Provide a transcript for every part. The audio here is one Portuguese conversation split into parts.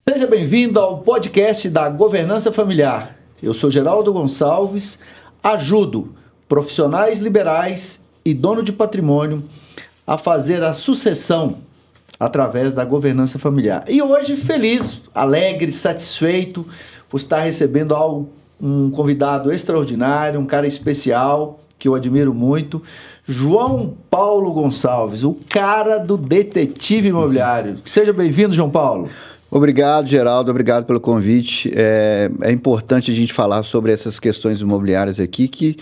Seja bem-vindo ao podcast da Governança Familiar. Eu sou Geraldo Gonçalves, ajudo profissionais liberais e dono de patrimônio a fazer a sucessão através da governança familiar. E hoje, feliz, alegre, satisfeito por estar recebendo um convidado extraordinário, um cara especial, que eu admiro muito, João Paulo Gonçalves, o cara do detetive imobiliário. Seja bem-vindo, João Paulo. Obrigado, Geraldo, obrigado pelo convite. É importante a gente falar sobre essas questões imobiliárias aqui, que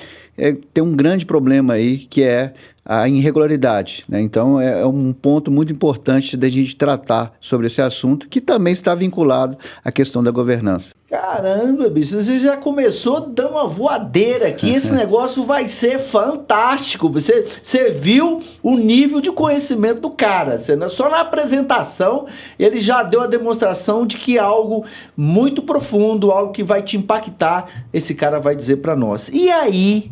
tem um grande problema aí, que é a irregularidade, né? Então, é um ponto muito importante da gente tratar sobre esse assunto, que também está vinculado à questão da governança. Caramba, bicho, você já começou dando uma voadeira aqui, esse negócio vai ser fantástico. Você viu o nível de conhecimento do cara, só na apresentação ele já deu a demonstração de que é algo muito profundo, algo que vai te impactar, esse cara vai dizer para nós. E aí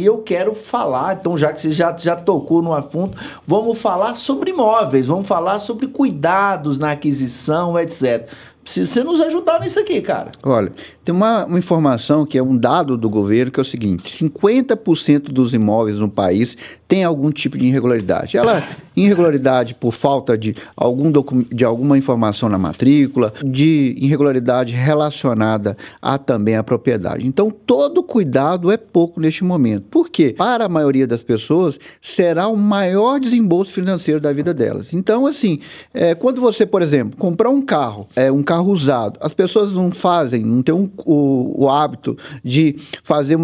eu quero falar, então já que você já tocou no assunto, vamos falar sobre imóveis, vamos falar sobre cuidados na aquisição, etc. Precisa você nos ajudar nisso aqui, cara. Olha, tem uma informação que é um dado do governo, que é o seguinte: 50% dos imóveis no país tem algum tipo de irregularidade. Irregularidade por falta de alguma informação na matrícula, de irregularidade relacionada também à propriedade. Então, todo cuidado é pouco neste momento. Por quê? Para a maioria das pessoas, será o maior desembolso financeiro da vida delas. Então, assim, quando você, por exemplo, comprar um carro usado, as pessoas não têm o hábito de fazer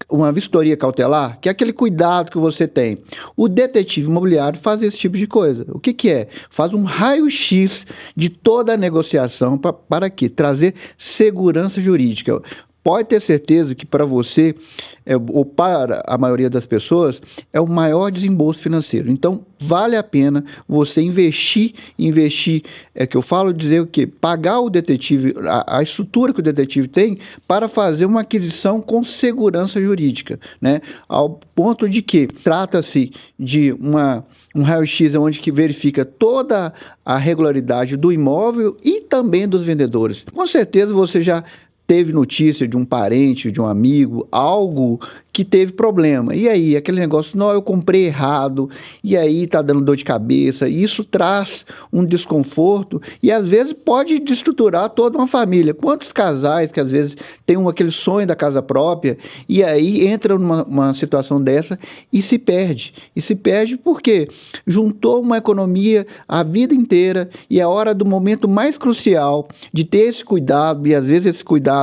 uma vistoria cautelar, que é aquele cuidado que você tem. O detetive imobiliário faz esse tipo de coisa. O que é? Faz um raio-x de toda a negociação para quê? Trazer segurança jurídica. Pode ter certeza que para você, ou para a maioria das pessoas, é o maior desembolso financeiro. Então, vale a pena você investir, que eu falo dizer o quê? Pagar o detetive, a estrutura que o detetive tem, para fazer uma aquisição com segurança jurídica, né? Ao ponto de que trata-se de um raio-x onde que verifica toda a regularidade do imóvel e também dos vendedores. Com certeza você já teve notícia de um parente, de um amigo, algo que teve problema. E aí, aquele negócio, não, eu comprei errado, e aí tá dando dor de cabeça. Isso traz um desconforto e às vezes pode destruturar toda uma família. Quantos casais que às vezes têm aquele sonho da casa própria e aí entra numa situação dessa e se perde. E se perde porque juntou uma economia a vida inteira e a hora do momento mais crucial de ter esse cuidado, e às vezes esse cuidado,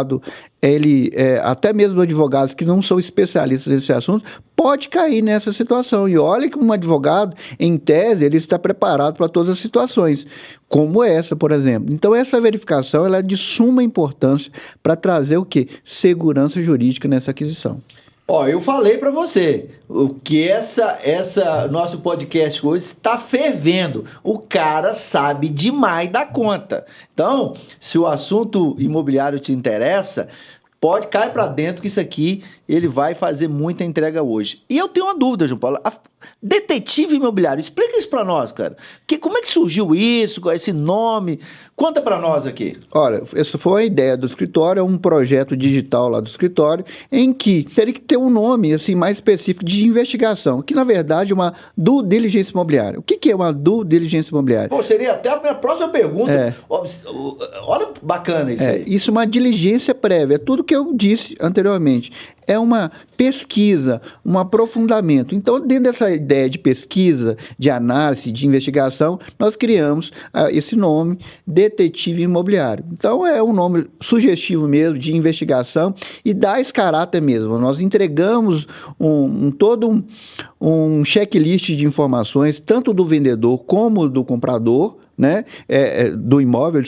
até mesmo advogados que não são especialistas nesse assunto, pode cair nessa situação. E olha que um advogado, em tese, ele está preparado para todas as situações, como essa, por exemplo. Então, essa verificação ela é de suma importância para trazer o quê? Segurança jurídica nessa aquisição. Eu falei para você que nosso podcast hoje está fervendo. O cara sabe demais da conta. Então, se o assunto imobiliário te interessa, pode cair para dentro que isso aqui ele vai fazer muita entrega hoje. E eu tenho uma dúvida, João Paulo. Detetive imobiliário, explica isso para nós, cara. Como é que surgiu isso, esse nome? Conta para nós aqui. Olha, essa foi a ideia do escritório, é um projeto digital lá do escritório, em que teria que ter um nome assim, mais específico de investigação, que na verdade é uma due diligence imobiliária. O que é uma due diligence imobiliária? Seria até a minha próxima pergunta. Olha, bacana isso aí. Isso é uma diligência prévia, é tudo que eu disse anteriormente. É uma pesquisa, um aprofundamento. Então, dentro dessa ideia de pesquisa, de análise, de investigação, nós criamos esse nome, detetive imobiliário. Então, é um nome sugestivo mesmo, de investigação, e dá esse caráter mesmo. Nós entregamos todo um checklist de informações, tanto do vendedor como do comprador, né? Do imóvel,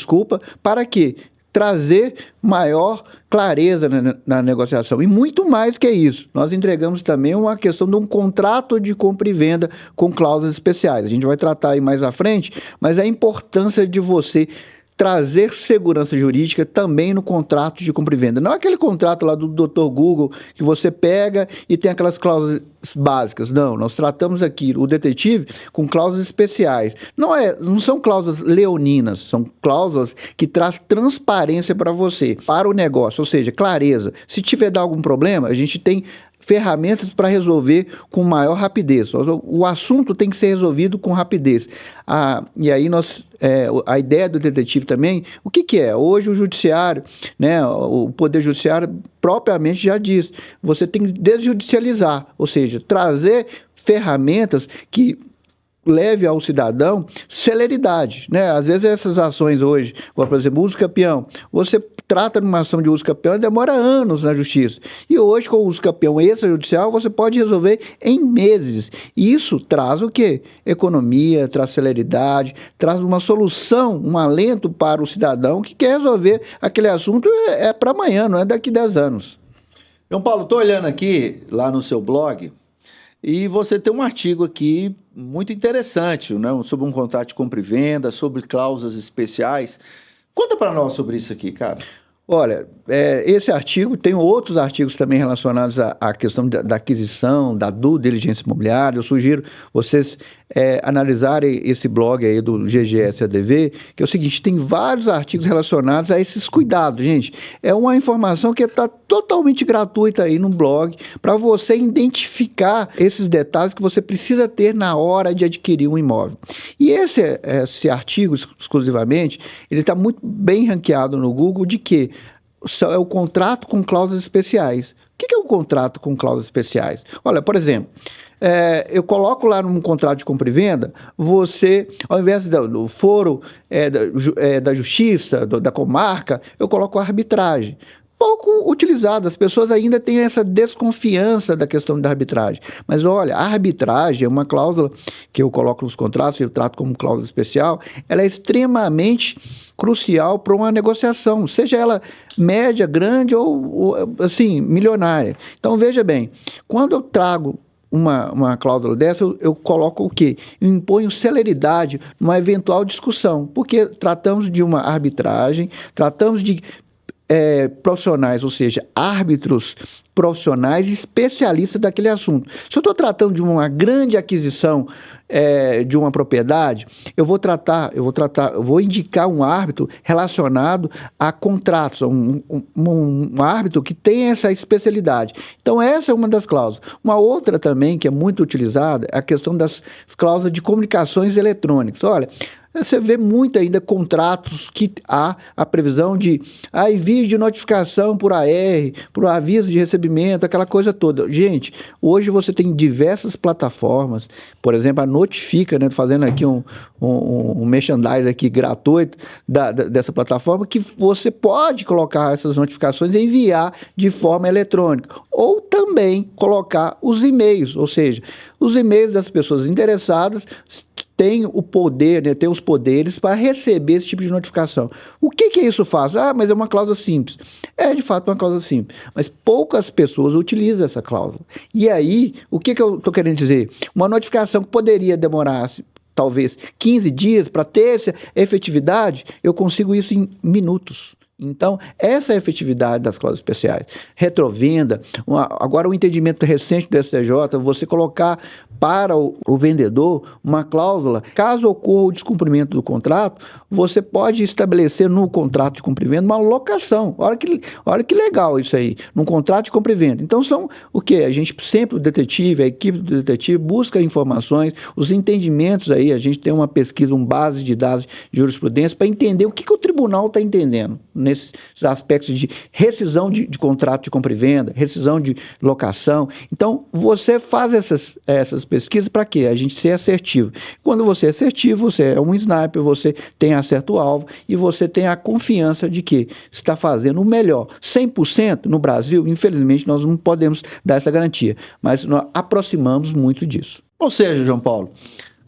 para que trazer maior clareza na negociação. E muito mais que isso, nós entregamos também uma questão de um contrato de compra e venda com cláusulas especiais. A gente vai tratar aí mais à frente, mas a importância de você trazer segurança jurídica também no contrato de compra e venda. Não é aquele contrato lá do Dr. Google que você pega e tem aquelas cláusulas básicas. Não, nós tratamos aqui o detetive com cláusulas especiais. Não são cláusulas leoninas, são cláusulas que traz transparência para você, para o negócio, ou seja, clareza. Se tiver dar algum problema, a gente tem ferramentas para resolver com maior rapidez. O assunto tem que ser resolvido com rapidez. E aí a ideia do detetive também, o que é? Hoje o judiciário, né, o Poder Judiciário propriamente já diz, você tem que desjudicializar, ou seja, trazer ferramentas que leve ao cidadão celeridade, né? Às vezes essas ações hoje, por exemplo, uso campeão, você trata numa ação de uso campeão e demora anos na justiça. E hoje, com o uso campeão extrajudicial, você pode resolver em meses. E isso traz o quê? Economia, traz celeridade, traz uma solução, um alento para o cidadão que quer resolver aquele assunto para amanhã, não é daqui 10 anos. João Paulo, estou olhando aqui lá no seu blog e você tem um artigo aqui muito interessante, né, sobre um contrato de compra e venda, sobre cláusulas especiais. Conta para nós sobre isso aqui, cara. Olha, esse artigo, tem outros artigos também relacionados à questão da aquisição, da due diligência imobiliária. Eu sugiro vocês analisarem esse blog aí do GGS-ADV, que é o seguinte, tem vários artigos relacionados a esses cuidados, gente. É uma informação que está totalmente gratuita aí no blog, para você identificar esses detalhes que você precisa ter na hora de adquirir um imóvel. E esse artigo, exclusivamente, ele está muito bem ranqueado no Google de que é o contrato com cláusulas especiais. O que é um contrato com cláusulas especiais? Olha, por exemplo, eu coloco lá num contrato de compra e venda, você, ao invés do foro da justiça, da comarca, eu coloco a arbitragem. Pouco utilizado, as pessoas ainda têm essa desconfiança da questão da arbitragem. Mas olha, a arbitragem é uma cláusula que eu coloco nos contratos, eu trato como cláusula especial, ela é extremamente crucial para uma negociação, seja ela média, grande ou assim, milionária. Então veja bem, quando eu trago uma cláusula dessa, eu coloco o quê? Eu imponho celeridade numa eventual discussão, porque tratamos de uma arbitragem, tratamos de profissionais, ou seja, árbitros profissionais especialistas daquele assunto. Se eu estou tratando de uma grande aquisição de uma propriedade, eu vou indicar um árbitro relacionado a contratos, um árbitro que tem essa especialidade. Então, essa é uma das cláusulas. Uma outra também, que é muito utilizada, é a questão das cláusulas de comunicações eletrônicas. Olha, você vê muito ainda contratos que há a previsão de envio de notificação por AR, por aviso de recebimento, aquela coisa toda. Gente, hoje você tem diversas plataformas, por exemplo, a Notifica, né, fazendo aqui um merchandise aqui gratuito dessa plataforma, que você pode colocar essas notificações e enviar de forma eletrônica. Ou também colocar os e-mails, ou seja, os e-mails das pessoas interessadas tem o poder, né, tem os poderes para receber esse tipo de notificação. O que isso faz? Mas é uma cláusula simples. É, de fato, uma cláusula simples. Mas poucas pessoas utilizam essa cláusula. E aí, o que eu estou querendo dizer? Uma notificação que poderia demorar talvez 15 dias para ter essa efetividade, eu consigo isso em minutos. Então, essa é a efetividade das cláusulas especiais. Retrovenda, agora o entendimento recente do STJ, você colocar para o vendedor uma cláusula, caso ocorra o descumprimento do contrato, você pode estabelecer no contrato de compra e venda uma locação. Olha que legal isso aí, num contrato de compra e venda. Então, são o quê? A gente sempre, o detetive, a equipe do detetive, busca informações, os entendimentos aí, a gente tem uma pesquisa, uma base de dados de jurisprudência para entender o que o tribunal está entendendo nesses aspectos de rescisão de contrato de compra e venda, rescisão de locação. Então, você faz essas pesquisas para quê? A gente ser assertivo. Quando você é assertivo, você é um sniper, você tem acerto o alvo e você tem a confiança de que está fazendo o melhor. 100% no Brasil, infelizmente, nós não podemos dar essa garantia, mas nós aproximamos muito disso. Ou seja, João Paulo,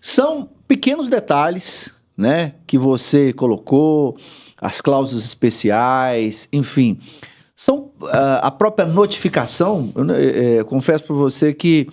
são pequenos detalhes, né, que você colocou, as cláusulas especiais, enfim, são a própria notificação. Confesso para você que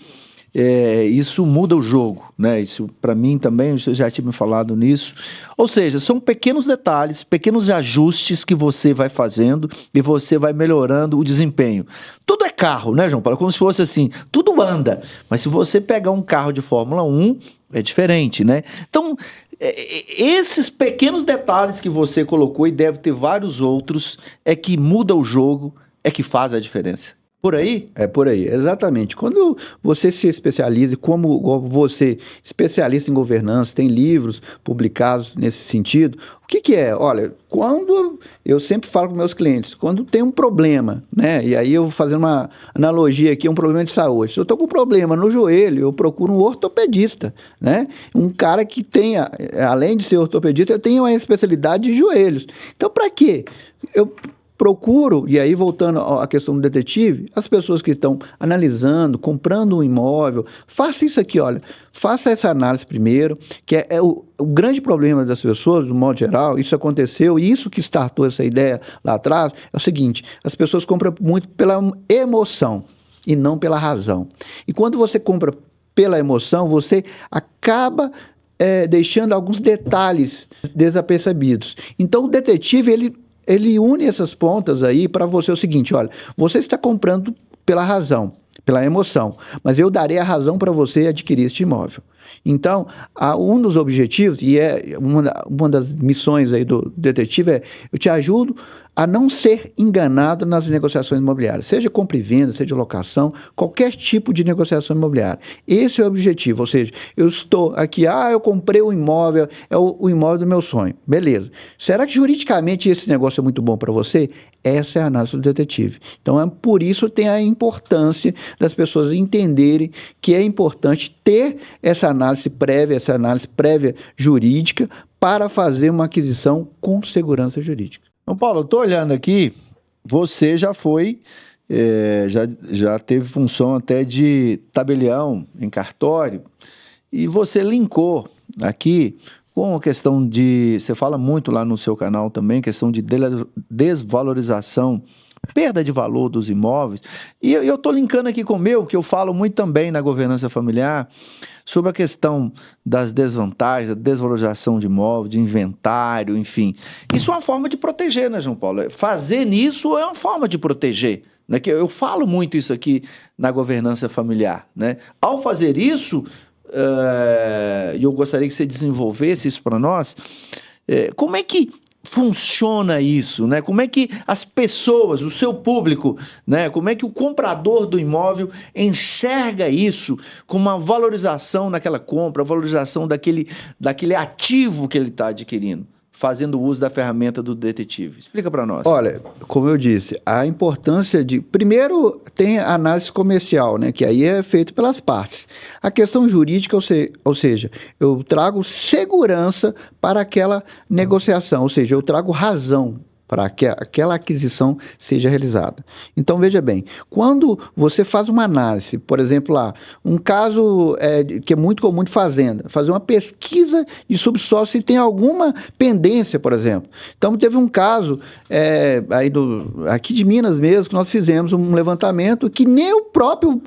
isso muda o jogo, né? Isso, para mim também, você já tinha me falado nisso. Ou seja, são pequenos detalhes, pequenos ajustes que você vai fazendo e você vai melhorando o desempenho. Tudo é carro, né, João Paulo? Como se fosse assim, tudo anda. Mas se você pegar um carro de Fórmula 1, é diferente, né? Então, esses pequenos detalhes que você colocou, e deve ter vários outros, é que muda o jogo, é que faz a diferença. Por aí? É por aí, exatamente. Quando você se especializa, como você, especialista em governança, tem livros publicados nesse sentido, o que é? Olha, quando eu sempre falo com meus clientes, quando tem um problema, né? E aí eu vou fazendo uma analogia aqui, um problema de saúde. Se eu estou com um problema no joelho, eu procuro um ortopedista, né? Um cara que tenha, além de ser ortopedista, ele tenha uma especialidade de joelhos. Então, para quê? Eu procuro, e aí voltando à questão do detetive, as pessoas que estão analisando, comprando um imóvel, faça isso aqui, olha, faça essa análise primeiro, que é o grande problema das pessoas, do modo geral, isso aconteceu, e isso que startou essa ideia lá atrás, é o seguinte, as pessoas compram muito pela emoção e não pela razão. E quando você compra pela emoção, você acaba deixando alguns detalhes desapercebidos. Então o detetive, ele une essas pontas aí para você o seguinte, olha, você está comprando pela razão, pela emoção, mas eu darei a razão para você adquirir este imóvel. Então, um dos objetivos, e é uma das missões aí do detetive, eu te ajudo a não ser enganado nas negociações imobiliárias, seja compra e venda, seja locação, qualquer tipo de negociação imobiliária. Esse é o objetivo, ou seja, eu estou aqui, eu comprei um imóvel, é o imóvel do meu sonho, beleza. Será que juridicamente esse negócio é muito bom para você? Essa é a análise do detetive. Então, por isso tem a importância das pessoas entenderem que é importante ter essa análise prévia jurídica para fazer uma aquisição com segurança jurídica. Então, Paulo, eu estou olhando aqui, você já foi, já teve função até de tabelião em cartório, e você linkou aqui com a questão de, você fala muito lá no seu canal também, questão de desvalorização, perda de valor dos imóveis, e eu estou linkando aqui com o meu, que eu falo muito também na governança familiar, sobre a questão das desvantagens, da desvalorização de imóvel, de inventário, enfim. Isso é uma forma de proteger, né, João Paulo? Fazer nisso é uma forma de proteger, né? Que eu falo muito isso aqui na governança familiar, né? Ao fazer isso, eu gostaria que você desenvolvesse isso para nós, como é que funciona isso, né? Como é que as pessoas, o seu público, né? Como é que o comprador do imóvel enxerga isso com uma valorização naquela compra, valorização daquele ativo que ele está adquirindo, fazendo uso da ferramenta do detetive? Explica para nós. Olha, como eu disse, a importância de... Primeiro, tem a análise comercial, né, que aí é feito pelas partes. A questão jurídica, ou seja, eu trago segurança para aquela negociação, ou seja, eu trago razão para que aquela aquisição seja realizada. Então, veja bem, quando você faz uma análise, por exemplo, lá, um caso que é muito comum de fazenda, fazer uma pesquisa de subsolo se tem alguma pendência, por exemplo. Então, teve um caso aqui de Minas mesmo, que nós fizemos um levantamento que nem o próprio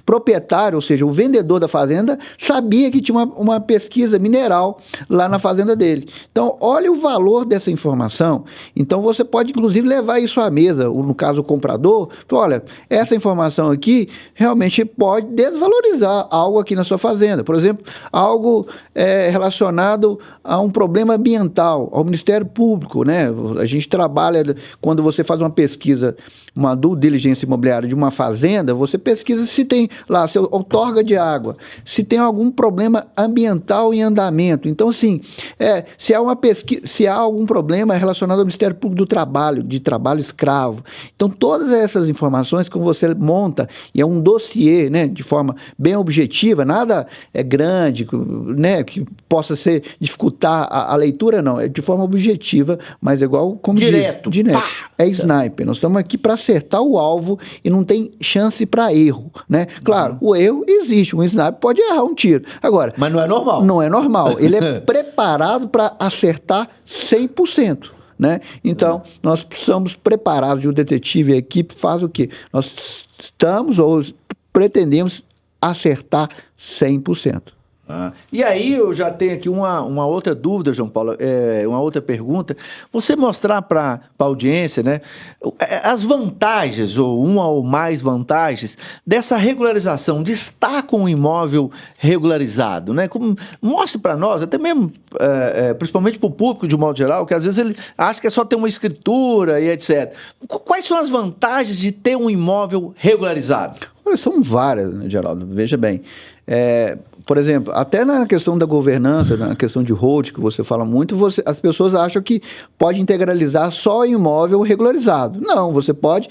proprietário, ou seja, o vendedor da fazenda, sabia que tinha uma pesquisa mineral lá na fazenda dele. Então, olha o valor dessa informação. Então, você pode, inclusive, levar isso à mesa, no caso, o comprador, olha, essa informação aqui realmente pode desvalorizar algo aqui na sua fazenda. Por exemplo, algo relacionado a um problema ambiental, ao Ministério Público, né? A gente trabalha, quando você faz uma pesquisa, uma due diligência imobiliária de uma fazenda, você pesquisa se tem lá, se outorga de água, se tem algum problema ambiental em andamento. Então, assim, se há uma pesquisa, se há algum problema relacionado ao Ministério Público do Trabalho, de trabalho escravo. Então, todas essas informações que você monta, e é um dossiê, né, de forma bem objetiva, nada grande, né, que possa dificultar a leitura, não, é de forma objetiva, mas é igual como direto, diz, é sniper. Nós estamos aqui para acertar o alvo e não tem chance para erro, né? Claro, o erro existe, um sniper pode errar um tiro. Agora, mas não é normal. Não é normal. Ele é preparado para acertar 100%. Né? Então, nós somos preparados, e o detetive e a equipe faz o quê? Nós estamos ou pretendemos acertar 100%. E aí eu já tenho aqui uma outra dúvida, João Paulo, uma outra pergunta. Você mostrar para a audiência, né, as vantagens, ou uma ou mais vantagens, dessa regularização, de estar com o imóvel regularizado, né? Mostre para nós, até mesmo, principalmente para o público de um modo geral, que às vezes ele acha que é só ter uma escritura e etc. Quais são as vantagens de ter um imóvel regularizado? São várias, né, Geraldo? Veja bem. Por exemplo, até na questão da governança, na questão de hold, que você fala muito, as pessoas acham que pode integralizar só imóvel regularizado. Não, você pode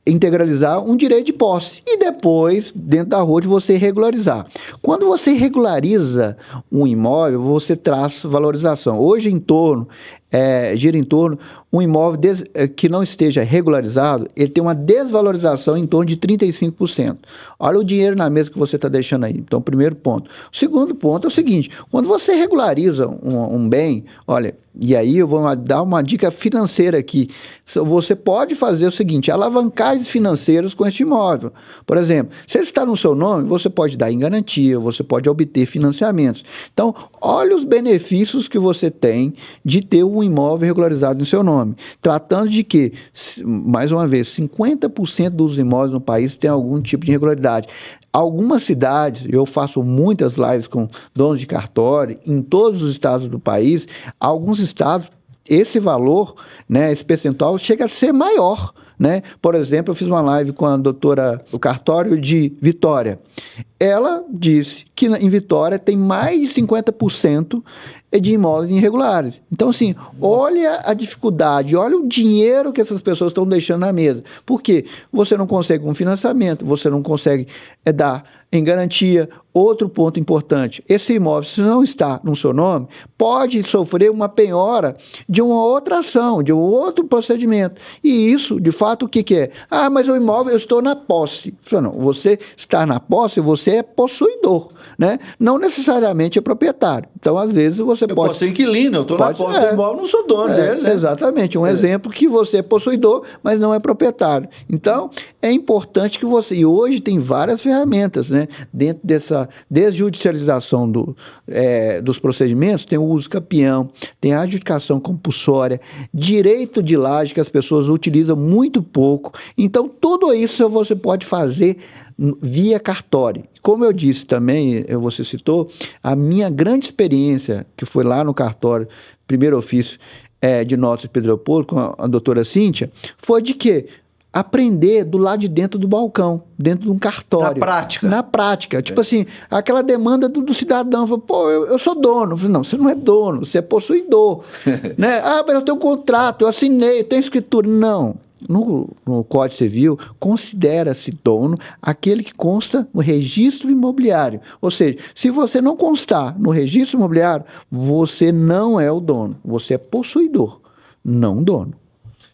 integralizar um direito de posse e depois, dentro da hold, você regularizar. Quando você regulariza um imóvel, você traz valorização. Hoje, gira em torno, um imóvel que não esteja regularizado, ele tem uma desvalorização em torno de 35%. Olha o dinheiro na mesa que você está deixando aí. Então, primeiro ponto. O segundo ponto é o seguinte, quando você regulariza um bem, olha, e aí eu vou dar uma dica financeira aqui, você pode fazer o seguinte, alavancagens financeiras com este imóvel. Por exemplo, se ele está no seu nome, você pode dar em garantia, você pode obter financiamentos. Então, olha os benefícios que você tem de ter um imóvel regularizado em seu nome. Tratando de que, mais uma vez, 50% dos imóveis no país tem algum tipo de irregularidade. Algumas cidades, eu faço muitas lives com donos de cartório, em todos os estados do país, alguns estados, esse valor, né, esse percentual chega a ser maior, né? Por exemplo, eu fiz uma live com a doutora do cartório de Vitória. Ela disse que em Vitória tem mais de 50% de imóveis irregulares. Então, assim, olha a dificuldade, olha o dinheiro que essas pessoas estão deixando na mesa. Por quê? Você não consegue um financiamento, você não consegue dar em garantia. Outro ponto importante, esse imóvel, se não está no seu nome, pode sofrer uma penhora de uma outra ação, de um outro procedimento. E isso, de fato, o que é? Ah, mas o imóvel, eu estou na posse. Não, você está na posse, você é possuidor, né? Não necessariamente é proprietário. Então, às vezes, você pode... Eu posso ser inquilino, eu estou na posse do imóvel, não sou dono dele, né? Exatamente, exemplo que você é possuidor, mas não é proprietário. Então, é importante que você... E hoje tem várias ferramentas, né? Dentro dessa desjudicialização dos procedimentos, tem o uso campeão, tem a adjudicação compulsória, direito de laje, que as pessoas utilizam muito pouco. Então, tudo isso você pode fazer via cartório. Como eu disse também, você citou, a minha grande experiência, que foi lá no cartório, primeiro ofício de notas de Pedro Leopoldo, com a doutora Cíntia, foi de quê? Aprender do lado de dentro do balcão, dentro de um cartório. Na prática. Na prática. Tipo assim, aquela demanda do cidadão, pô, eu sou dono. Eu falei, não, você não é dono, você é possuidor. Né? Ah, mas eu tenho um contrato, eu assinei, eu tenho escritura. Não. No Código Civil, considera-se dono aquele que consta no registro imobiliário. Ou seja, se você não constar no registro imobiliário, você não é o dono, você é possuidor, não dono.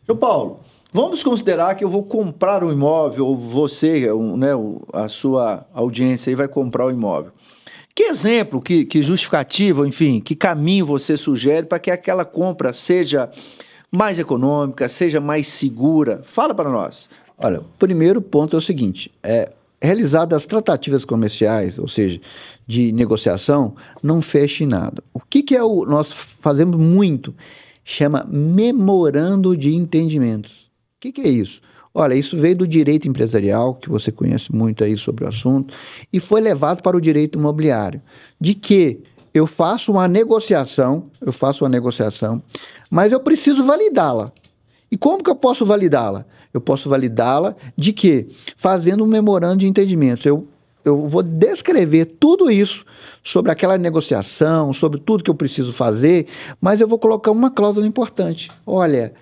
João Paulo, vamos considerar que eu vou comprar um imóvel, ou você, né, a sua audiência aí vai comprar o imóvel. Que exemplo, que justificativa, enfim, que caminho você sugere para que aquela compra seja mais econômica, seja mais segura? Fala para nós. Olha, o primeiro ponto é o seguinte, realizadas as tratativas comerciais, ou seja, de negociação, não feche nada. O que nós fazemos muito? Chama memorando de entendimentos. O que é isso? Olha, isso veio do direito empresarial, que você conhece muito aí sobre o assunto, e foi levado para o direito imobiliário, de que eu faço uma negociação, mas eu preciso validá-la. E como que eu posso validá-la? Eu posso validá-la de quê? Fazendo um memorando de entendimentos. Eu vou descrever tudo isso sobre aquela negociação, sobre tudo que eu preciso fazer, mas eu vou colocar uma cláusula importante. Olha,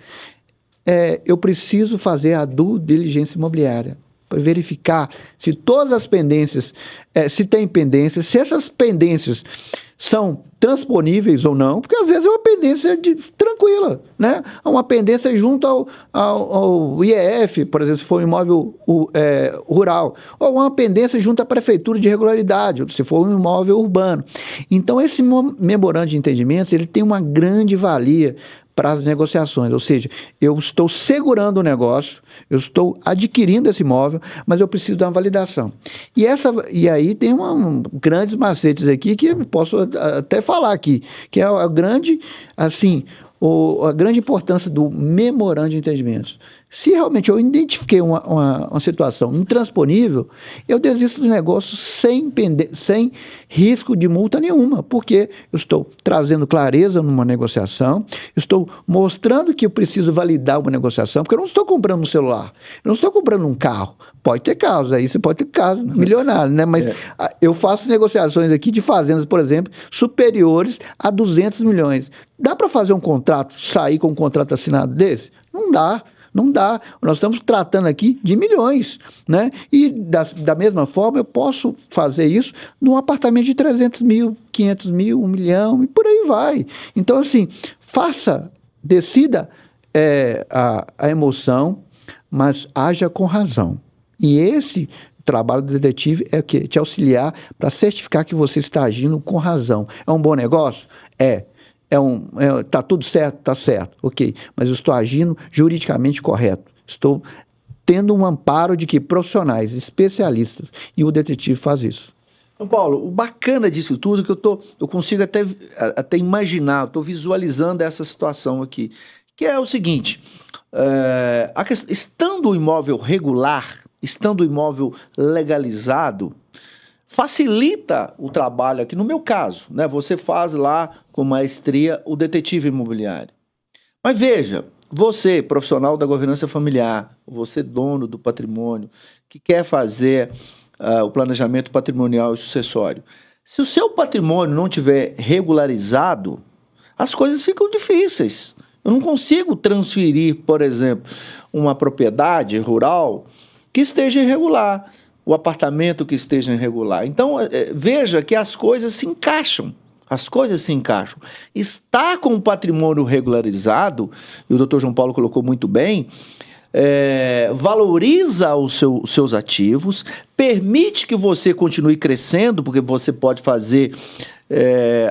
eu preciso fazer a due diligência imobiliária, para verificar se todas as pendências, se tem pendências, se essas pendências são transponíveis ou não, porque às vezes é uma pendência tranquila, né? Uma pendência junto ao IEF, por exemplo, se for um imóvel rural, ou uma pendência junto à prefeitura de regularidade, se for um imóvel urbano. Então, esse memorando de entendimentos, ele tem uma grande valia para as negociações, ou seja, eu estou segurando o negócio, eu estou adquirindo esse imóvel, mas eu preciso de uma validação. E aí tem grandes macetes aqui que eu posso até falar aqui, que é a grande, assim, a grande importância do memorando de entendimentos. Se realmente eu identifiquei uma situação intransponível, eu desisto do negócio sem risco de multa nenhuma, porque eu estou trazendo clareza numa negociação, estou mostrando que eu preciso validar uma negociação, porque eu não estou comprando um celular, eu não estou comprando um carro. Pode ter carros, aí você pode ter carros milionários, né? Mas eu faço negociações aqui de fazendas, por exemplo, superiores a 200 milhões. Dá para fazer um contrato, sair com um contrato assinado desse? Não dá. Não dá. Nós estamos tratando aqui de milhões, né? E da mesma forma eu posso fazer isso num apartamento de 300 mil, 500 mil, 1 milhão e por aí vai. Então, assim, decida a emoção, mas haja com razão. E esse trabalho do detetive é o quê? Te auxiliar para certificar que você está agindo com razão. É um bom negócio? Tá tudo certo? Tá certo, ok. Mas eu estou agindo juridicamente correto. Estou tendo um amparo de que profissionais, especialistas, e o detetive faz isso. Então, Paulo, o bacana disso tudo é que eu consigo até imaginar, estou visualizando essa situação aqui, que é o seguinte, estando o imóvel regular, estando o imóvel legalizado, facilita o trabalho aqui, no meu caso, né? Você faz lá com maestria o detetive imobiliário. Mas veja, você, profissional da governança familiar, você, dono do patrimônio, que quer fazer o planejamento patrimonial e sucessório, se o seu patrimônio não tiver regularizado, as coisas ficam difíceis. Eu não consigo transferir, por exemplo, uma propriedade rural que esteja irregular, o apartamento que esteja irregular. Então, veja que as coisas se encaixam. As coisas se encaixam. Está com o patrimônio regularizado, e o doutor João Paulo colocou muito bem, valoriza os seus ativos, permite que você continue crescendo, porque você pode fazer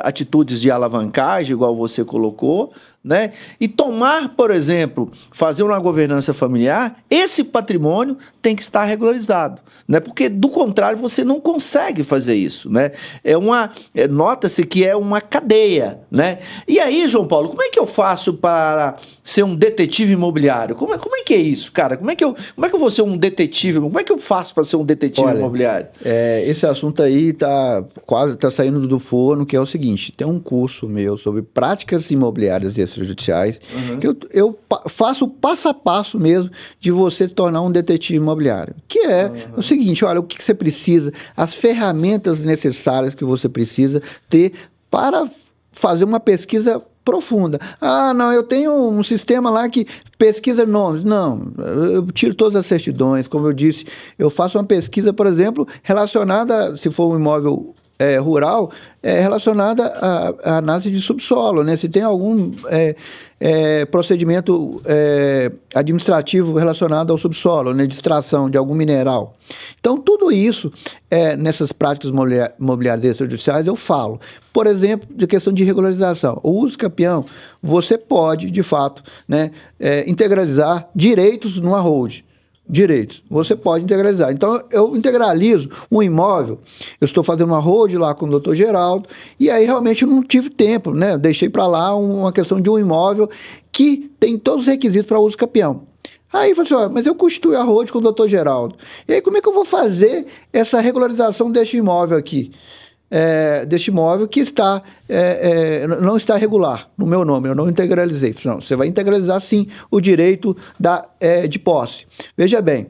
atitudes de alavancagem, igual você colocou, né? E tomar, por exemplo, fazer uma governança familiar, esse patrimônio tem que estar regularizado, né? Porque, do contrário, você não consegue fazer isso, né? Nota-se que é uma cadeia, né? E aí, João Paulo, como é que eu faço para ser um detetive imobiliário? Como é que é isso, cara? Como é que eu vou ser um detetive? Como é que eu faço para ser um detetive imobiliário? Esse assunto aí quase saindo do forno, que é o seguinte, tem um curso meu sobre práticas imobiliárias extrajudiciais, que eu faço passo a passo mesmo de você se tornar um detetive imobiliário, que é o seguinte, olha, o que você precisa, as ferramentas necessárias que você precisa ter para fazer uma pesquisa profunda. Ah, não, eu tenho um sistema lá que pesquisa nomes. Não, eu tiro todas as certidões, como eu disse, eu faço uma pesquisa, por exemplo, relacionada, se for um imóvel rural, relacionada à análise de subsolo, né? Se tem algum procedimento administrativo relacionado ao subsolo, né? De extração de algum mineral. Então, tudo isso, nessas práticas imobiliárias extrajudiciais, eu falo. Por exemplo, de questão de regularização. O uso campeão, você pode, de fato, né, integralizar direitos numa hold. Direitos, você pode integralizar. Então, eu integralizo um imóvel, eu estou fazendo uma hold lá com o doutor Geraldo, e aí realmente eu não tive tempo, né? Eu deixei para lá uma questão de um imóvel que tem todos os requisitos para uso campeão. Aí eu falei assim, mas eu constitui a hold com o doutor Geraldo. E aí como é que eu vou fazer essa regularização deste imóvel aqui? Deste imóvel que não está regular no meu nome, eu não integralizei. Não, você vai integralizar sim o direito de posse. Veja bem,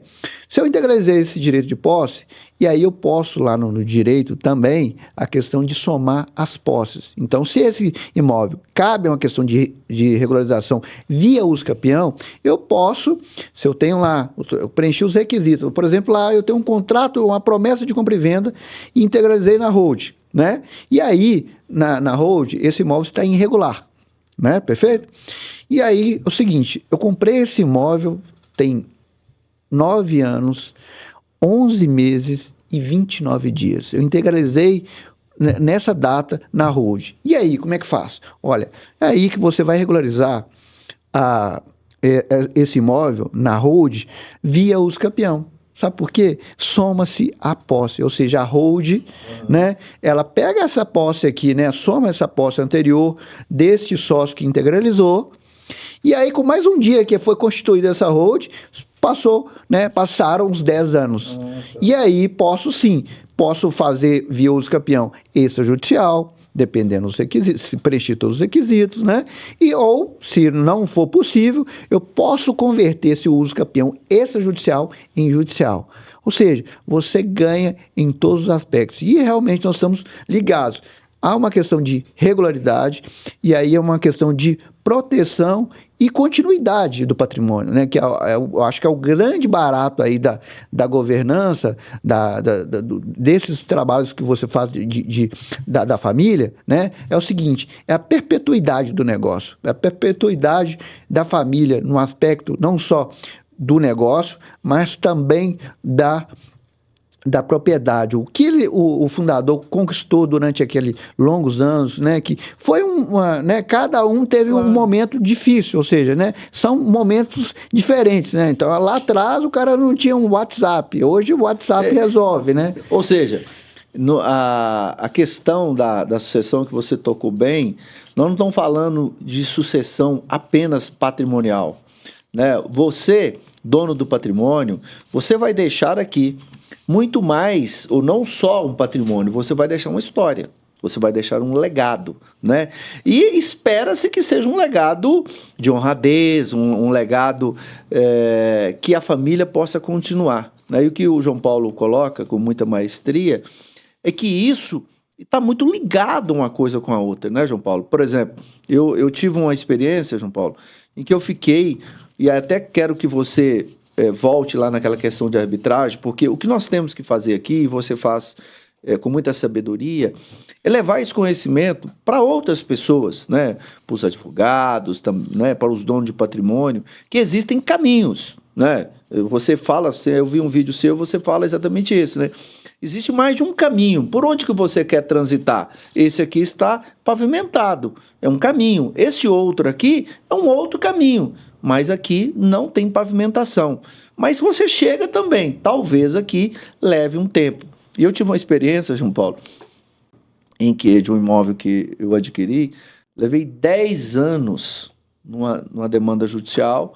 se eu integralizei esse direito de posse, e aí eu posso lá no direito também a questão de somar as posses. Então, se esse imóvel cabe a uma questão de regularização via uso campeão, eu posso, se eu tenho lá, eu preenchi os requisitos, por exemplo, lá eu tenho um contrato, uma promessa de compra e venda e integralizei na hold, né? E aí, na hold, esse imóvel está irregular, né? Perfeito? E aí, é o seguinte, eu comprei esse imóvel, tem 9 anos, 11 meses e 29 dias. Eu integralizei nessa data na hold. E aí, como é que faz? Olha, é aí que você vai regularizar esse imóvel na hold via uso campeão. Sabe por quê? Soma-se a posse, ou seja, a hold, né, ela pega essa posse aqui, né, soma essa posse anterior deste sócio que integralizou, e aí com mais um dia que foi constituída essa hold, passaram uns 10 anos. E aí posso fazer via uso campeão extrajudicial, dependendo dos requisitos, se preencher todos os requisitos, né? Ou, se não for possível, eu posso converter esse uso campeão extrajudicial em judicial. Ou seja, você ganha em todos os aspectos. E realmente nós estamos ligados. Há uma questão de regularidade e aí é uma questão de proteção e continuidade do patrimônio, né? Que eu acho que é o grande barato aí da governança, desses trabalhos que você faz da família, né? É o seguinte, é a perpetuidade do negócio, é a perpetuidade da família no aspecto não só do negócio, mas também da propriedade, o que o fundador conquistou durante aqueles longos anos, né, que foi né, cada um teve um momento difícil, ou seja, né, são momentos diferentes, né, então lá atrás o cara não tinha um WhatsApp, hoje o WhatsApp resolve, né. Ou seja, a questão da sucessão que você tocou bem, nós não estamos falando de sucessão apenas patrimonial, né, você, dono do patrimônio, você vai deixar aqui muito mais, ou não só um patrimônio, você vai deixar uma história, você vai deixar um legado, né? E espera-se que seja um legado de honradez, um legado que a família possa continuar, né? E o que o João Paulo coloca com muita maestria é que isso está muito ligado uma coisa com a outra, né, João Paulo? Por exemplo, eu tive uma experiência, João Paulo, em que eu fiquei, e até quero que você volte lá naquela questão de arbitragem, porque o que nós temos que fazer aqui, e você faz com muita sabedoria, é levar esse conhecimento para outras pessoas, né? Para os advogados, né? Para os donos de patrimônio, que existem caminhos, né? Você fala, eu vi um vídeo seu, você fala exatamente isso, né? Existe mais de um caminho. Por onde que você quer transitar? Esse aqui está pavimentado, é um caminho. Esse outro aqui é um outro caminho, mas aqui não tem pavimentação. Mas você chega também, talvez aqui leve um tempo. E eu tive uma experiência, João Paulo, em que de um imóvel que eu adquiri, levei 10 anos numa demanda judicial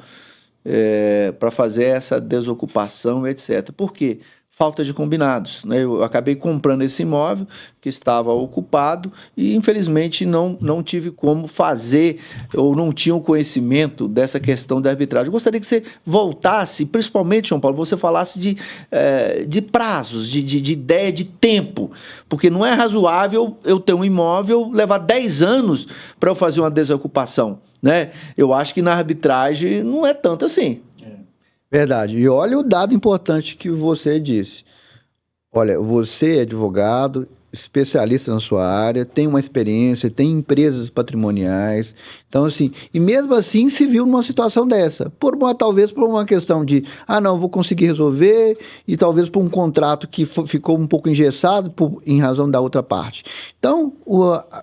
para fazer essa desocupação, etc. Por quê? Falta de combinados, né? Eu acabei comprando esse imóvel que estava ocupado e, infelizmente, não tive como fazer ou não tinha o conhecimento dessa questão da arbitragem. Eu gostaria que você voltasse, principalmente, João Paulo, você falasse de prazos, de ideia de tempo, porque não é razoável eu ter um imóvel, levar 10 anos para eu fazer uma desocupação, né? Eu acho que na arbitragem não é tanto assim. Verdade. E olha o dado importante que você disse. Olha, você é advogado, especialista na sua área, tem uma experiência, tem empresas patrimoniais. Então, assim, e mesmo assim se viu numa situação dessa. Talvez por uma questão de, não, vou conseguir resolver, e talvez por um contrato que ficou um pouco engessado em razão da outra parte. Então,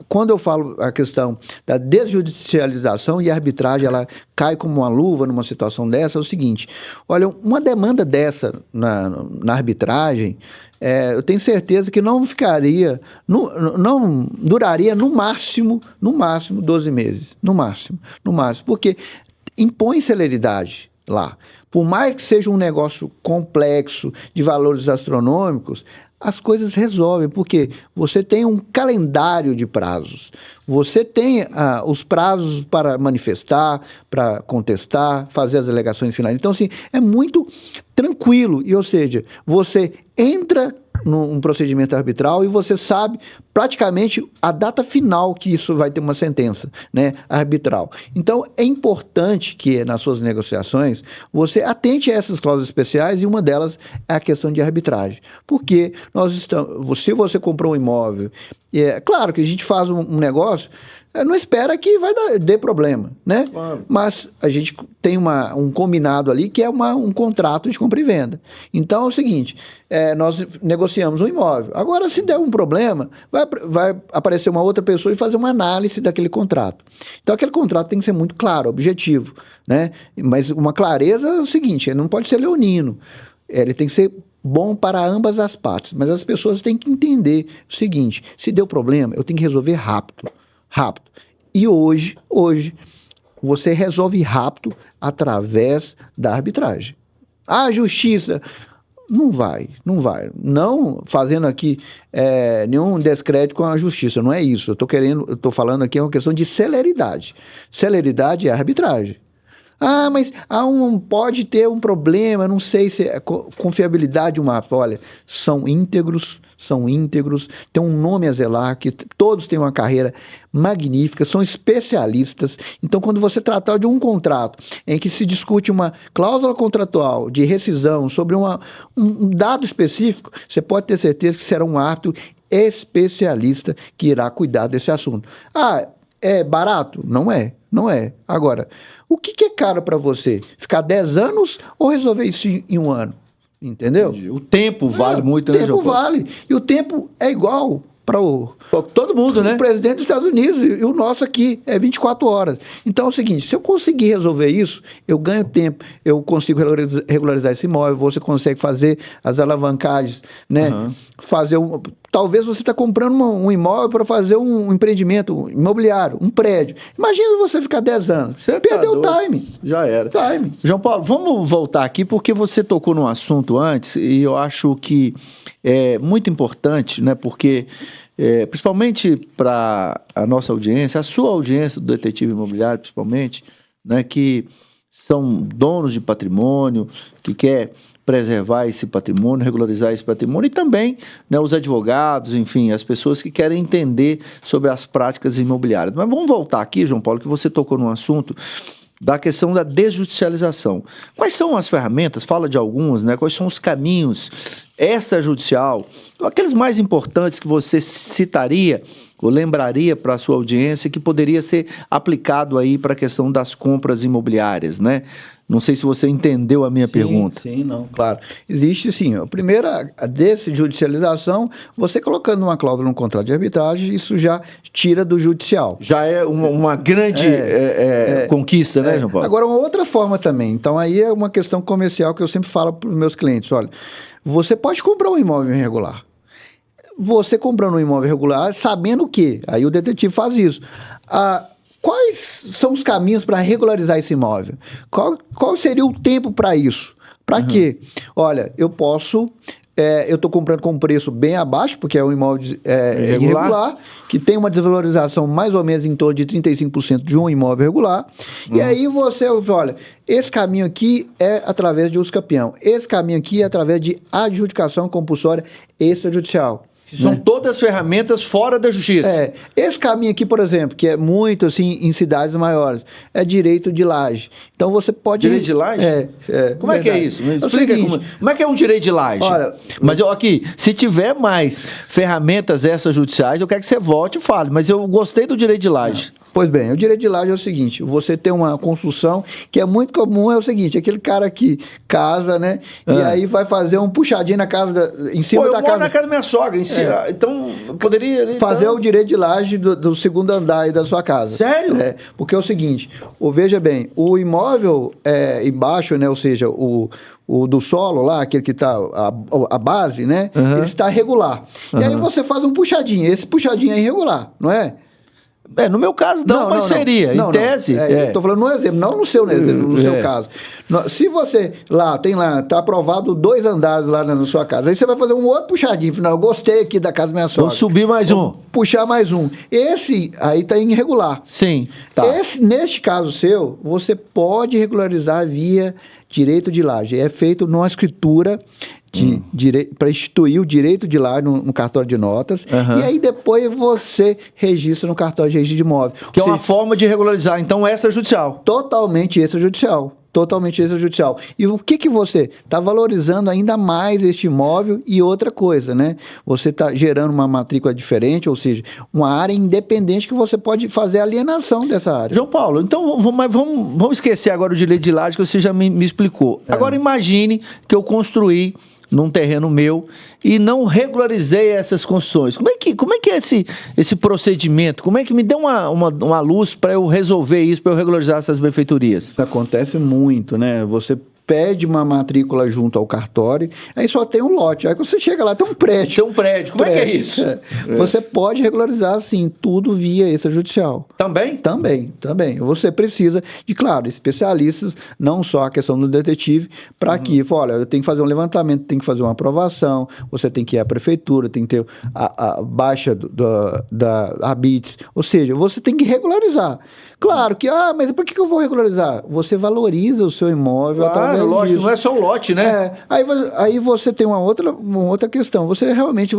quando eu falo a questão da desjudicialização e a arbitragem, ela cai como uma luva numa situação dessa, é o seguinte, olha, uma demanda dessa na arbitragem, eu tenho certeza que não ficaria, não duraria no máximo 12 meses, no máximo, porque impõe celeridade lá. Por mais que seja um negócio complexo, de valores astronômicos, as coisas resolvem, porque você tem um calendário de prazos, você tem os prazos para manifestar, para contestar, fazer as alegações finais. Então, assim, é muito tranquilo, ou seja, você entra num procedimento arbitral e você sabe praticamente a data final que isso vai ter uma sentença, né, arbitral. Então, é importante que nas suas negociações você atente a essas cláusulas especiais e uma delas é a questão de arbitragem. Porque se você comprou um imóvel, é claro que a gente faz um negócio, não espera que dê problema, né? Claro. Mas a gente tem um combinado ali que é um contrato de compra e venda. Então é o seguinte, nós negociamos um imóvel. Agora, se der um problema, vai vai aparecer uma outra pessoa e fazer uma análise daquele contrato. Então, aquele contrato tem que ser muito claro, objetivo, né? Mas uma clareza é o seguinte, ele não pode ser leonino, ele tem que ser bom para ambas as partes, mas as pessoas têm que entender o seguinte, se deu problema, eu tenho que resolver rápido. E hoje, você resolve rápido através da arbitragem. A justiça não vai. Não fazendo aqui nenhum descrédito com a justiça, não é isso. Eu estou falando aqui uma questão de celeridade. Celeridade é a arbitragem. Ah, mas pode ter um problema, não sei se é confiabilidade uma. Olha, são íntegros, tem um nome a zelar, que todos têm uma carreira magnífica, são especialistas. Então, quando você tratar de um contrato em que se discute uma cláusula contratual de rescisão sobre um dado específico, você pode ter certeza que será um árbitro especialista que irá cuidar desse assunto. Ah, é barato? Não é. Agora, o que é caro para você? Ficar 10 anos ou resolver isso em um ano? Entendeu? Entendi. O tempo vale muito, né, João? O tempo vale. E o tempo é igual para todo mundo, né? O presidente dos Estados Unidos e o nosso aqui é 24 horas. Então é o seguinte, se eu conseguir resolver isso, eu ganho tempo, eu consigo regularizar esse imóvel, você consegue fazer as alavancagens, né? Uhum. Talvez você está comprando um imóvel para fazer um empreendimento imobiliário, um prédio. Imagina você ficar 10 anos. Você perdeu o time. Já era. Time. João Paulo, vamos voltar aqui, porque você tocou num assunto antes, e eu acho que é muito importante, né? Porque, principalmente para a nossa audiência, a sua audiência do detetive imobiliário, principalmente, né? Que são donos de patrimônio, que quer preservar esse patrimônio, regularizar esse patrimônio, e também, né, os advogados, enfim, as pessoas que querem entender sobre as práticas imobiliárias. Mas vamos voltar aqui, João Paulo, que você tocou num assunto da questão da desjudicialização. Quais são as ferramentas? Fala de algumas, né? Quais são os caminhos extrajudicial, aqueles mais importantes que você citaria ou lembraria para a sua audiência que poderia ser aplicado aí para a questão das compras imobiliárias, né? Não sei se você entendeu a minha pergunta. Sim, não, claro. Existe sim. A primeira, a desjudicialização, você colocando uma cláusula no contrato de arbitragem, isso já tira do judicial. Já é uma grande conquista, né, João Paulo? Agora, uma outra forma também. Então, aí é uma questão comercial que eu sempre falo para os meus clientes. Olha, você pode comprar um imóvel irregular. Você comprando um imóvel irregular, sabendo o quê? Aí o detetive faz isso. Quais são os caminhos para regularizar esse imóvel? Qual seria o tempo para isso? Para quê? Olha, eu estou comprando com um preço bem abaixo, porque é um imóvel irregular, que tem uma desvalorização mais ou menos em torno de 35% de um imóvel regular. E aí você olha, esse caminho aqui é através de uso campeão. Esse caminho aqui é através de adjudicação compulsória extrajudicial. São todas ferramentas fora da justiça. Esse caminho aqui, por exemplo, que é muito assim em cidades maiores, é direito de laje. Então você pode... Direito de laje? Como é que é isso? Me explica como é que é um direito de laje. Olha, mas aqui, se tiver mais ferramentas extrajudiciais, eu quero que você volte e fale, mas eu gostei do direito de laje. Pois bem, o direito de laje é o seguinte, você tem uma construção que é muito comum, é o seguinte, aquele cara que casa, né, e aí vai fazer um puxadinho na casa, em cima da casa... Eu moro na casa da minha sogra, em cima, então eu poderia... Fazer o direito de laje do segundo andar aí da sua casa. Sério? Porque é o seguinte, veja bem, o imóvel embaixo, né, ou seja, o do solo lá, aquele que está a base, né, ele está regular. E aí você faz um puxadinho, esse puxadinho é irregular, não é? No meu caso mas seria, em tese. Eu estou falando no exemplo, não no seu exemplo, no seu caso. Se você está aprovado 2 andares lá na sua casa, aí você vai fazer um outro puxadinho, eu gostei aqui da casa da minha sogra. Vou subir mais um. Puxar mais um. Esse aí está irregular. Sim, tá. Neste caso seu, você pode regularizar via direito de laje. É feito numa escritura para instituir o direito de laje no cartório de notas, e aí depois você registra no cartório de registro de imóvel. Que é uma forma de regularizar, então, extrajudicial. Totalmente extrajudicial. E o que você está valorizando ainda mais este imóvel e outra coisa, né? Você está gerando uma matrícula diferente, ou seja, uma área independente que você pode fazer alienação dessa área. João Paulo, então vamos esquecer agora o direito de laje que você já me explicou. Agora imagine que eu construí num terreno meu e não regularizei essas construções. Como é que é esse procedimento? Como é que me dê uma luz para eu resolver isso, para eu regularizar essas benfeitorias? Isso acontece muito, né? Você pede uma matrícula junto ao cartório, aí só tem um lote. Aí quando você chega lá, tem um prédio. Tem um prédio. Como é que é isso? Você pode regularizar, sim, tudo via extrajudicial. Também? Também. Você precisa de, claro, especialistas, não só a questão do detetive, para que, olha, eu tenho que fazer um levantamento, tenho que fazer uma aprovação, você tem que ir à prefeitura, tem que ter a baixa da habites, ou seja, você tem que regularizar. Claro que, mas por que eu vou regularizar? Você valoriza o seu imóvel através lógico, disso. não é só o lote, né? Aí você tem uma outra questão. Você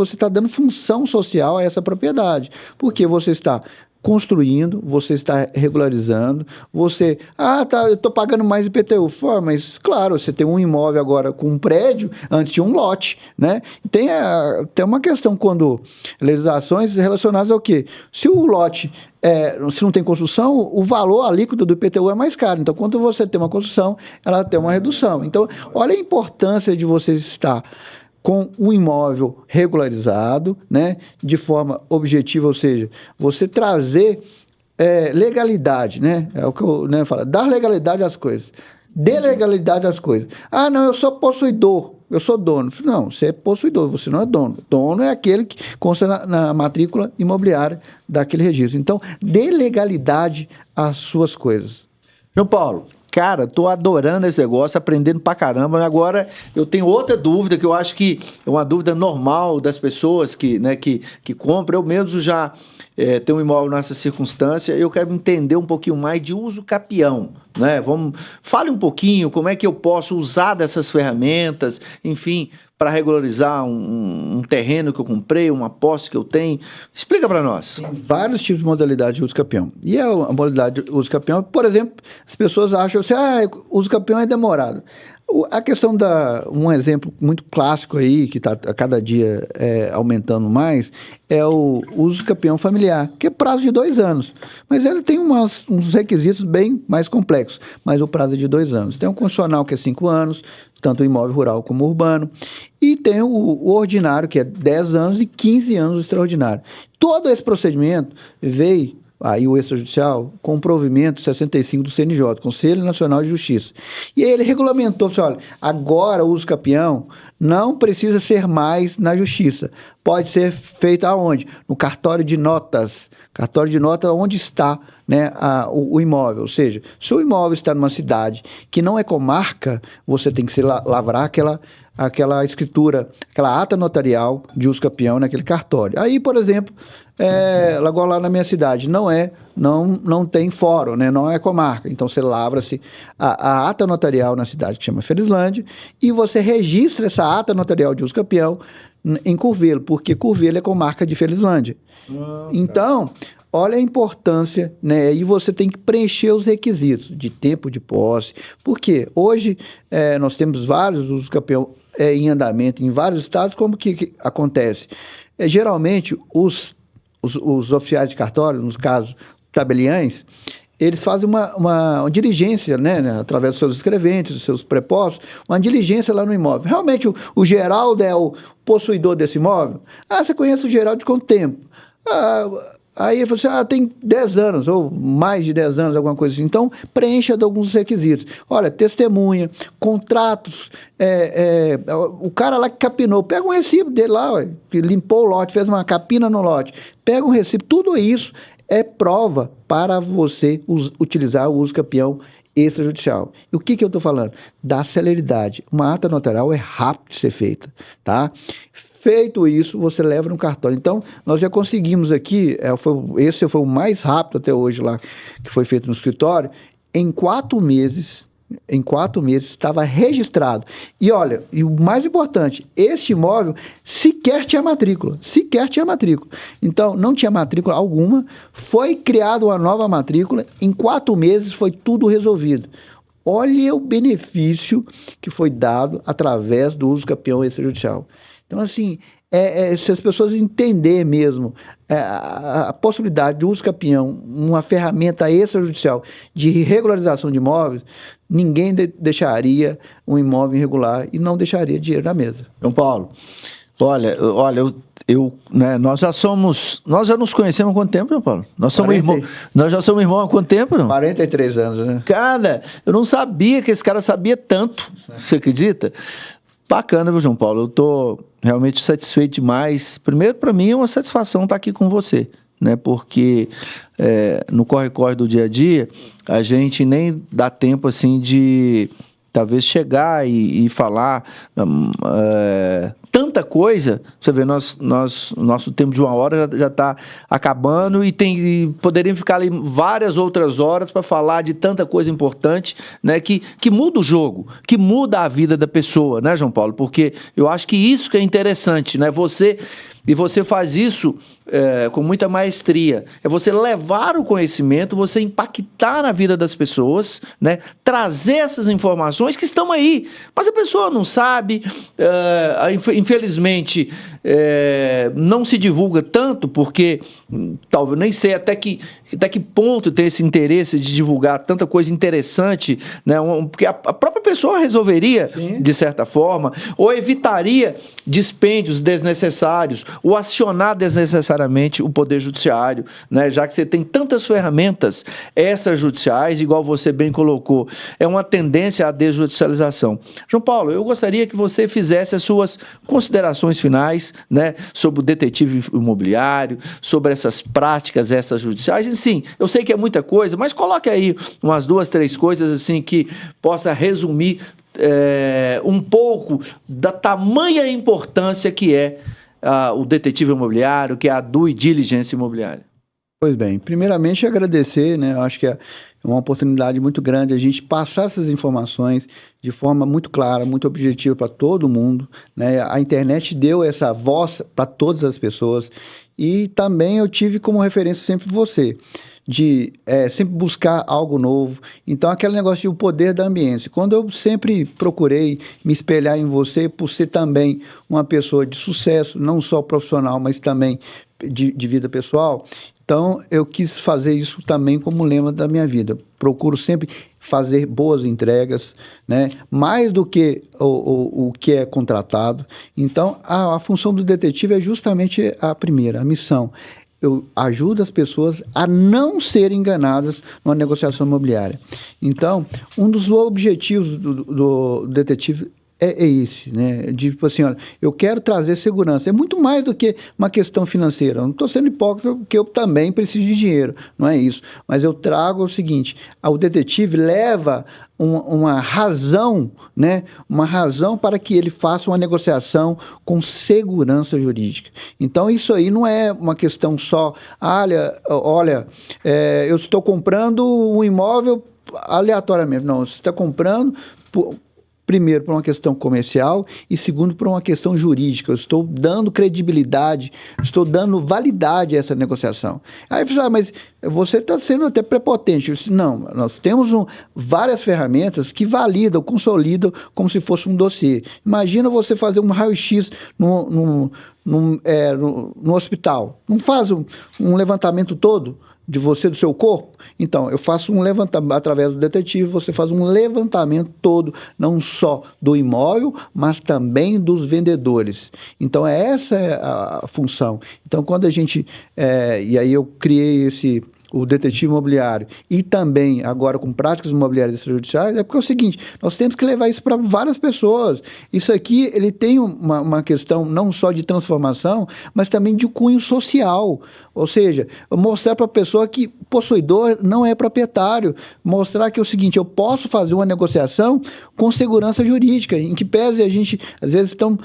está dando função social a essa propriedade. Porque você está construindo, você está regularizando, você... eu estou pagando mais IPTU. Mas, claro, você tem um imóvel agora com um prédio, antes tinha um lote, né? Tem uma questão quando... legislações relacionadas ao quê? Se o lote... se não tem construção, o valor alíquoto do IPTU é mais caro. Então, quando você tem uma construção, ela tem uma redução. Então, olha a importância de você estar com o imóvel regularizado, né, de forma objetiva, ou seja, você trazer legalidade, né, é o que eu falo, dar legalidade às coisas, dê legalidade às coisas. Não, eu sou possuidor, eu sou dono. Não, você é possuidor, você não é dono. Dono é aquele que consta na matrícula imobiliária daquele registro. Então, dê legalidade às suas coisas. João Paulo, cara, tô adorando esse negócio, aprendendo pra caramba. Agora, eu tenho outra dúvida, que eu acho que é uma dúvida normal das pessoas que compram. Eu mesmo já tenho um imóvel nessa circunstância, eu quero entender um pouquinho mais de uso capião, né? Fale um pouquinho como é que eu posso usar dessas ferramentas, enfim, para regularizar um terreno que eu comprei, uma posse que eu tenho. Explica para nós. Tem vários tipos de modalidade de uso capião. E a modalidade de uso capião, por exemplo, as pessoas acham assim, uso capião é demorado. A questão um exemplo muito clássico aí, que está a cada dia aumentando mais, é o uso capião familiar, que é prazo de 2 anos. Mas ele tem uns requisitos bem mais complexos, mas o prazo é de 2 anos. Tem o constitucional, que é 5 anos, tanto o imóvel rural como urbano, e tem o ordinário, que é 10 anos, e 15 anos o extraordinário. Todo esse procedimento veio... Aí o extrajudicial, com o provimento 65 do CNJ, Conselho Nacional de Justiça. E aí ele regulamentou, olha, agora o uso capião não precisa ser mais na justiça. Pode ser feito aonde? No cartório de notas. Cartório de notas onde está, né, o imóvel. Ou seja, se o imóvel está numa cidade que não é comarca, você tem que lavrar aquela escritura, aquela ata notarial de uso capião naquele cartório. Aí, por exemplo, agora lá na minha cidade, não tem fórum, né? Não é comarca. Então, você lavra-se a ata notarial na cidade, que chama Felizlândia, e você registra essa ata notarial de uso capião em Curvelo, porque Curvelo é comarca de Felizlândia. Então, olha a importância, né? E você tem que preencher os requisitos de tempo de posse. Por quê? Hoje, nós temos vários usos capião em andamento em vários estados. Como que acontece? Geralmente, os oficiais de cartório, nos casos tabeliães, eles fazem uma diligência, né, através dos seus escreventes, dos seus prepostos, uma diligência lá no imóvel. Realmente, o Geraldo é o possuidor desse imóvel? Você conhece o Geraldo de quanto tempo? Aí ele falou assim, tem 10 anos, ou mais de 10 anos, alguma coisa assim. Então, preencha de alguns requisitos. Olha, testemunha, contratos, o cara lá que capinou, pega um recibo dele lá, que limpou o lote, fez uma capina no lote, pega um recibo, tudo isso é prova para você utilizar o uso capião extrajudicial. E o que eu estou falando? Da celeridade. Uma ata notarial é rápido de ser feita, tá? Feito isso, você leva no cartório. Então, nós já conseguimos aqui, esse foi o mais rápido até hoje lá, que foi feito no escritório, em 4 meses estava registrado. E olha, e o mais importante, este imóvel sequer tinha matrícula. Então, não tinha matrícula alguma, foi criada uma nova matrícula, em 4 meses foi tudo resolvido. Olha o benefício que foi dado através do uso capião extrajudicial. Então, Então, assim, se as pessoas entenderem mesmo a possibilidade de uso capião, uma ferramenta extrajudicial de regularização de imóveis, ninguém deixaria um imóvel irregular e não deixaria dinheiro na mesa. João Paulo, olha, né, nós já nos conhecemos há quanto tempo, João Paulo? Nós já somos irmãos há quanto tempo, não? 43 anos, né? Cara, eu não sabia que esse cara sabia tanto, você acredita? Bacana, viu, João Paulo? Eu tô realmente satisfeito demais. Primeiro, para mim, é uma satisfação estar aqui com você, né? Porque no corre-corre do dia a dia, a gente nem dá tempo, assim, de talvez chegar e falar tanta coisa. Você vê, nosso tempo de 1 hora já está acabando e poderiam ficar ali várias outras horas para falar de tanta coisa importante, né, que muda o jogo, que muda a vida da pessoa, né, João Paulo? Porque eu acho que isso que é interessante, né? Você faz isso com muita maestria. É você levar o conhecimento, você impactar na vida das pessoas, né? Trazer essas informações que estão aí, mas a pessoa não sabe, infelizmente não se divulga tanto, porque talvez nem sei até que ponto tem esse interesse de divulgar tanta coisa interessante, né? Porque a própria pessoa resolveria, sim, de certa forma, ou evitaria dispêndios desnecessários, ou acionar desnecessariamente o Poder Judiciário, né? Já que você tem tantas ferramentas extrajudiciais, igual você bem colocou, é uma tendência à desjudicialização. João Paulo, eu gostaria que você fizesse as suas considerações finais, né, sobre o detetive imobiliário, sobre essas práticas extrajudiciais. E, sim, eu sei que é muita coisa, mas coloque aí umas 2, 3 coisas assim que possa resumir um pouco da tamanha importância que é o detetive imobiliário, que é a due diligence imobiliária. Pois bem, primeiramente agradecer, né? Eu acho que é uma oportunidade muito grande a gente passar essas informações de forma muito clara, muito objetiva para todo mundo, né? A internet deu essa voz para todas as pessoas e também eu tive como referência sempre você, de sempre buscar algo novo. Então, aquele negócio de o poder da ambiência. Quando eu sempre procurei me espelhar em você, por ser também uma pessoa de sucesso, não só profissional, mas também de vida pessoal, então eu quis fazer isso também como lema da minha vida. Procuro sempre fazer boas entregas, né? Mais do que o que é contratado. Então, a função do detetive é justamente a primeira, a missão. Eu ajudo as pessoas a não serem enganadas numa negociação imobiliária. Então, um dos objetivos do detetive é esse, né? Tipo assim, olha, eu quero trazer segurança. É muito mais do que uma questão financeira. Eu não estou sendo hipócrita, porque eu também preciso de dinheiro, não é isso. Mas eu trago o seguinte, o detetive leva uma razão, né? Uma razão para que ele faça uma negociação com segurança jurídica. Então, isso aí não é uma questão só, olha, eu estou comprando um imóvel aleatoriamente. Não, você está comprando primeiro, por uma questão comercial e segundo, por uma questão jurídica. Eu estou dando credibilidade, estou dando validade a essa negociação. Aí você fala, mas você está sendo até prepotente. Eu disse, não, nós temos várias ferramentas que validam, consolidam como se fosse um dossiê. Imagina você fazer um raio-x no hospital. Não faz um levantamento todo de você, do seu corpo? Então, eu faço um levantamento, através do detetive, você faz um levantamento todo, não só do imóvel, mas também dos vendedores. Então, essa é a função. Então, quando a gente... e aí eu criei o detetive imobiliário e também agora com práticas imobiliárias extrajudiciais, é porque é o seguinte, nós temos que levar isso para várias pessoas. Isso aqui, ele tem uma questão não só de transformação, mas também de cunho social. Ou seja, mostrar para a pessoa que possuidor não é proprietário. Mostrar que é o seguinte, eu posso fazer uma negociação com segurança jurídica, em que pese a gente, às vezes, estão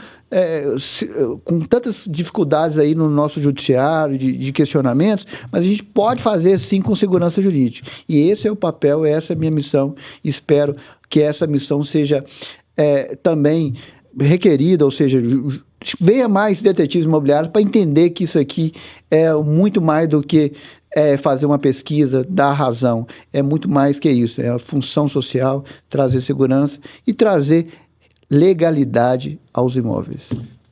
com tantas dificuldades aí no nosso judiciário, de questionamentos, mas a gente pode fazer sim com segurança jurídica. E esse é o papel, essa é a minha missão. Espero que essa missão seja também requerida, ou seja, venha mais detetives imobiliários para entender que isso aqui é muito mais do que fazer uma pesquisa, dar razão. É muito mais que isso, é a função social, trazer segurança e trazer legalidade aos imóveis.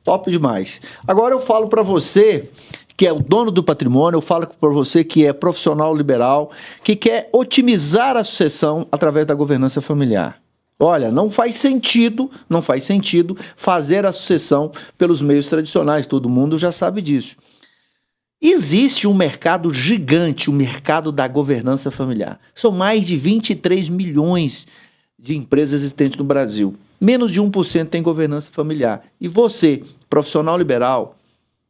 Top demais. Agora eu falo para você que é o dono do patrimônio, eu falo para você que é profissional liberal, que quer otimizar a sucessão através da governança familiar. Olha, não faz sentido fazer a sucessão pelos meios tradicionais, todo mundo já sabe disso. Existe um mercado gigante, o mercado da governança familiar. São mais de 23 milhões de empresas existentes no Brasil. Menos de 1% tem governança familiar. E você, profissional liberal,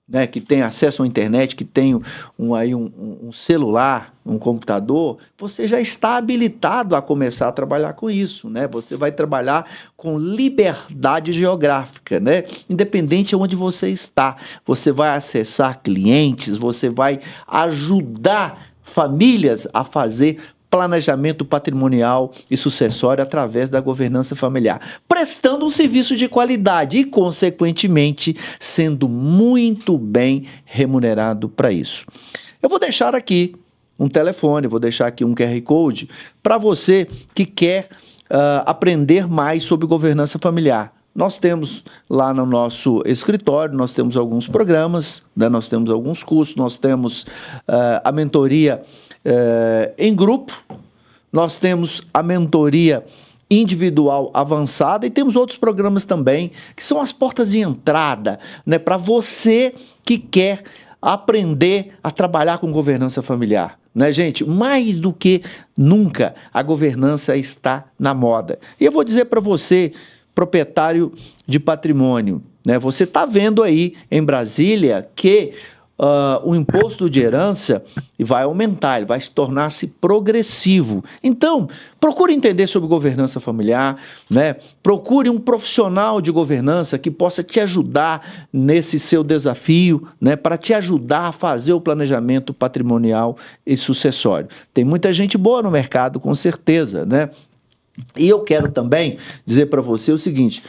né, que tem acesso à internet, que tem um celular, um computador, você já está habilitado a começar a trabalhar com isso, né? Você vai trabalhar com liberdade geográfica, né? Independente de onde você está, você vai acessar clientes, você vai ajudar famílias a fazer planejamento patrimonial e sucessório através da governança familiar, prestando um serviço de qualidade e, consequentemente, sendo muito bem remunerado para isso. Eu vou deixar aqui um telefone, vou deixar aqui um QR Code para você que quer aprender mais sobre governança familiar. Nós temos lá no nosso escritório, nós temos alguns programas, né? Nós temos alguns cursos, nós temos a mentoria em grupo, nós temos a mentoria individual avançada e temos outros programas também, que são as portas de entrada, né, para você que quer aprender a trabalhar com governança familiar. Né, gente? Mais do que nunca, a governança está na moda. E eu vou dizer para você, proprietário de patrimônio, né, você está vendo aí em Brasília que o imposto de herança vai aumentar, ele vai se tornar-se progressivo. Então, procure entender sobre governança familiar, né? Procure um profissional de governança que possa te ajudar nesse seu desafio, né? Para te ajudar a fazer o planejamento patrimonial e sucessório. Tem muita gente boa no mercado, com certeza, né? E eu quero também dizer para você o seguinte: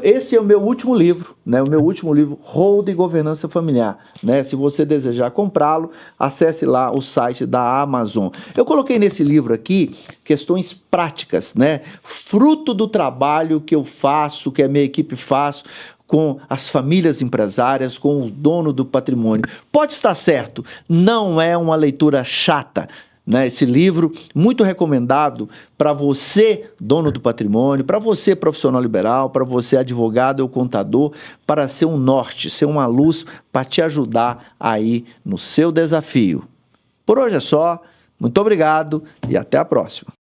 esse é o meu último livro, né? O meu último livro, Hold e Governança Familiar, né? Se você desejar comprá-lo, acesse lá o site da Amazon. Eu coloquei nesse livro aqui questões práticas, né? Fruto do trabalho que eu faço, que a minha equipe faz com as famílias empresárias, com o dono do patrimônio. Pode estar certo, não é uma leitura chata, né? Esse livro muito recomendado para você, dono do patrimônio, para você, profissional liberal, para você, advogado ou contador, para ser um norte, ser uma luz para te ajudar aí no seu desafio. Por hoje é só, muito obrigado e até a próxima.